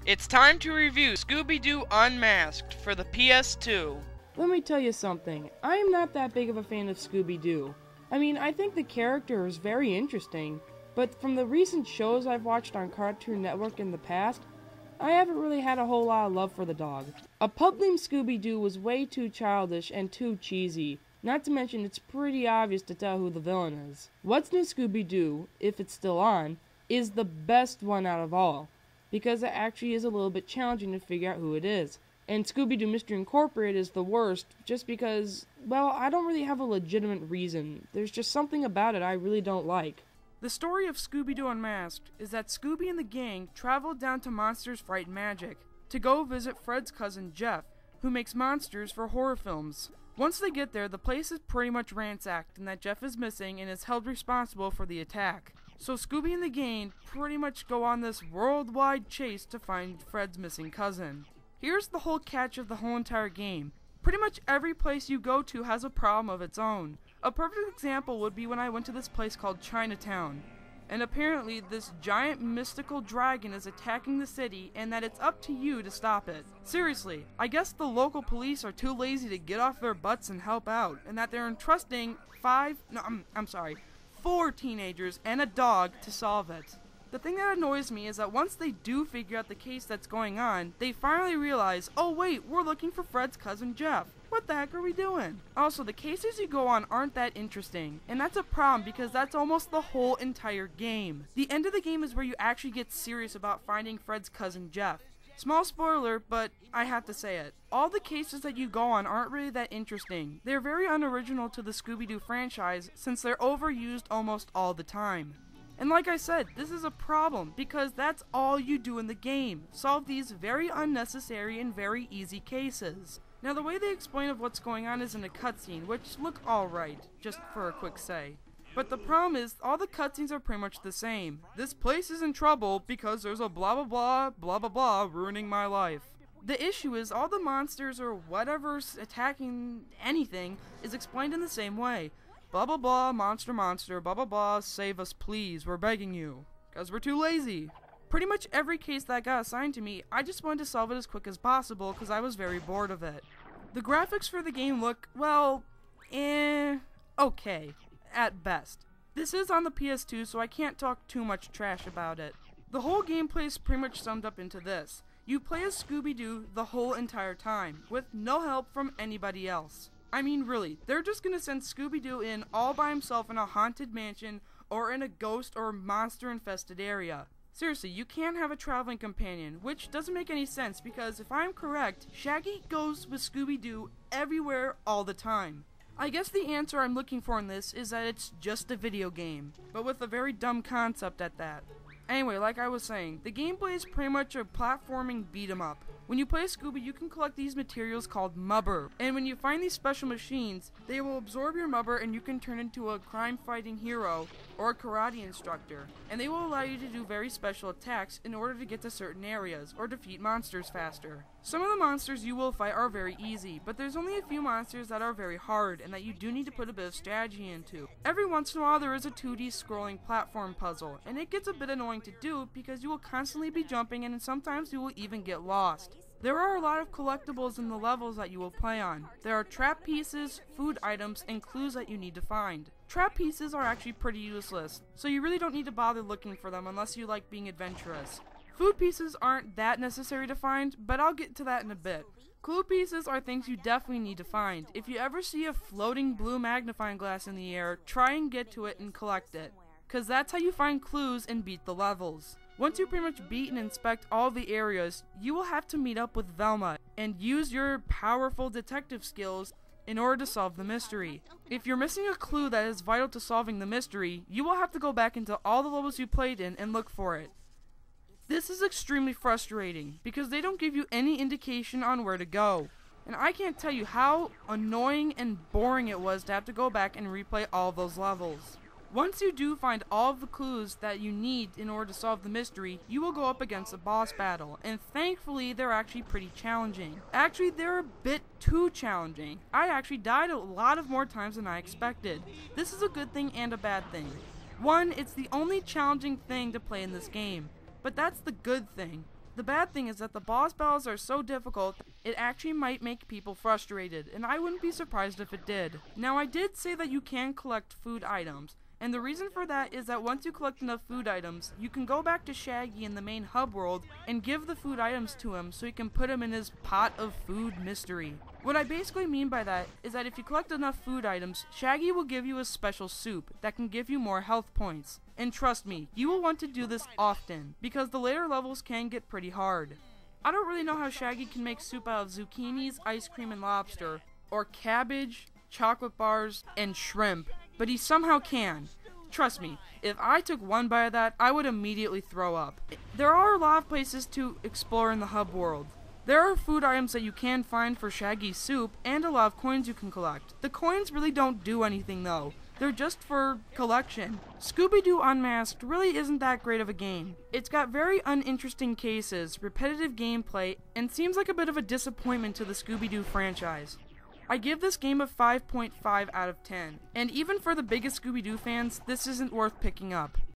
It's time to review Scooby-Doo Unmasked for the PS2. Let me tell you something, I am not that big of a fan of Scooby-Doo. I mean, I think the character is very interesting, but from the recent shows I've watched on Cartoon Network in the past, I haven't really had a whole lot of love for the dog. A pup named Scooby-Doo was way too childish and too cheesy, not to mention it's pretty obvious to tell who the villain is. What's New Scooby-Doo, if it's still on, is the best one out of all, because it actually is a little bit challenging to figure out who it is. And Scooby-Doo Mystery Incorporated is the worst, just because, well, I don't really have a legitimate reason. There's just something about it I really don't like. The story of Scooby-Doo Unmasked is that Scooby and the gang traveled down to Monsters Fright Magic to go visit Fred's cousin Jeff, who makes monsters for horror films. Once they get there, the place is pretty much ransacked, and that Jeff is missing and is held responsible for the attack. So Scooby and the gang pretty much go on this worldwide chase to find Fred's missing cousin. Here's the whole catch of the whole entire game. Pretty much every place you go to has a problem of its own. A perfect example would be when I went to this place called Chinatown. And apparently this giant mystical dragon is attacking the city and that it's up to you to stop it. Seriously, I guess the local police are too lazy to get off their butts and help out, and that they're entrusting 4 teenagers and a dog to solve it. The thing that annoys me is that once they do figure out the case that's going on, they finally realize, oh wait, we're looking for Fred's cousin Jeff. What the heck are we doing? Also, the cases you go on aren't that interesting, and that's a problem because that's almost the whole entire game. The end of the game is where you actually get serious about finding Fred's cousin Jeff. Small spoiler, but I have to say it. All the cases that you go on aren't really that interesting. They're very unoriginal to the Scooby-Doo franchise since they're overused almost all the time. And like I said, this is a problem because that's all you do in the game. Solve these very unnecessary and very easy cases. Now the way they explain of what's going on is in a cutscene, which look alright, just for a quick say. But the problem is, all the cutscenes are pretty much the same. This place is in trouble because there's a blah blah blah blah blah blah ruining my life. The issue is all the monsters or whatever's attacking anything is explained in the same way. Blah blah blah, monster monster, blah blah blah, save us please, we're begging you. Cause we're too lazy. Pretty much every case that got assigned to me, I just wanted to solve it as quick as possible because I was very bored of it. The graphics for the game look, well, okay, at best. This is on the PS2, so I can't talk too much trash about it. The whole gameplay is pretty much summed up into this. You play as Scooby-Doo the whole entire time, with no help from anybody else. I mean really, they're just gonna send Scooby-Doo in all by himself in a haunted mansion or in a ghost or monster-infested area. Seriously, you can't have a traveling companion, which doesn't make any sense because if I'm correct, Shaggy goes with Scooby-Doo everywhere all the time. I guess the answer I'm looking for in this is that it's just a video game, but with a very dumb concept at that. Anyway, like I was saying, the gameplay is pretty much a platforming beat-em-up. When you play Scooby, you can collect these materials called mubber, and when you find these special machines, they will absorb your mubber and you can turn into a crime-fighting hero or a karate instructor, and they will allow you to do very special attacks in order to get to certain areas or defeat monsters faster. Some of the monsters you will fight are very easy, but there's only a few monsters that are very hard and that you do need to put a bit of strategy into. Every once in a while there is a 2D scrolling platform puzzle, and it gets a bit annoying to do because you will constantly be jumping and sometimes you will even get lost. There are a lot of collectibles in the levels that you will play on. There are trap pieces, food items, and clues that you need to find. Trap pieces are actually pretty useless, so you really don't need to bother looking for them unless you like being adventurous. Food pieces aren't that necessary to find, but I'll get to that in a bit. Clue pieces are things you definitely need to find. If you ever see a floating blue magnifying glass in the air, try and get to it and collect it, cause that's how you find clues and beat the levels. Once you pretty much beat and inspect all the areas, you will have to meet up with Velma and use your powerful detective skills in order to solve the mystery. If you're missing a clue that is vital to solving the mystery, you will have to go back into all the levels you played in and look for it. This is extremely frustrating because they don't give you any indication on where to go. And I can't tell you how annoying and boring it was to have to go back and replay all those levels. Once you do find all of the clues that you need in order to solve the mystery, you will go up against a boss battle, and thankfully they're actually pretty challenging. Actually, they're a bit too challenging. I actually died a lot of more times than I expected. This is a good thing and a bad thing. One, it's the only challenging thing to play in this game, but that's the good thing. The bad thing is that the boss battles are so difficult, it actually might make people frustrated, and I wouldn't be surprised if it did. Now, I did say that you can collect food items, and the reason for that is that once you collect enough food items, you can go back to Shaggy in the main hub world and give the food items to him so he can put them in his pot of food mystery. What I basically mean by that is that if you collect enough food items, Shaggy will give you a special soup that can give you more health points. And trust me, you will want to do this often, because the later levels can get pretty hard. I don't really know how Shaggy can make soup out of zucchinis, ice cream, and lobster, or cabbage, chocolate bars, and shrimp, but he somehow can. Trust me, if I took one bite of that, I would immediately throw up. There are a lot of places to explore in the hub world. There are food items that you can find for Shaggy's soup, and a lot of coins you can collect. The coins really don't do anything though. They're just for collection. Scooby-Doo Unmasked really isn't that great of a game. It's got very uninteresting cases, repetitive gameplay, and seems like a bit of a disappointment to the Scooby-Doo franchise. I give this game a 5.5 out of 10, and even for the biggest Scooby-Doo fans, this isn't worth picking up.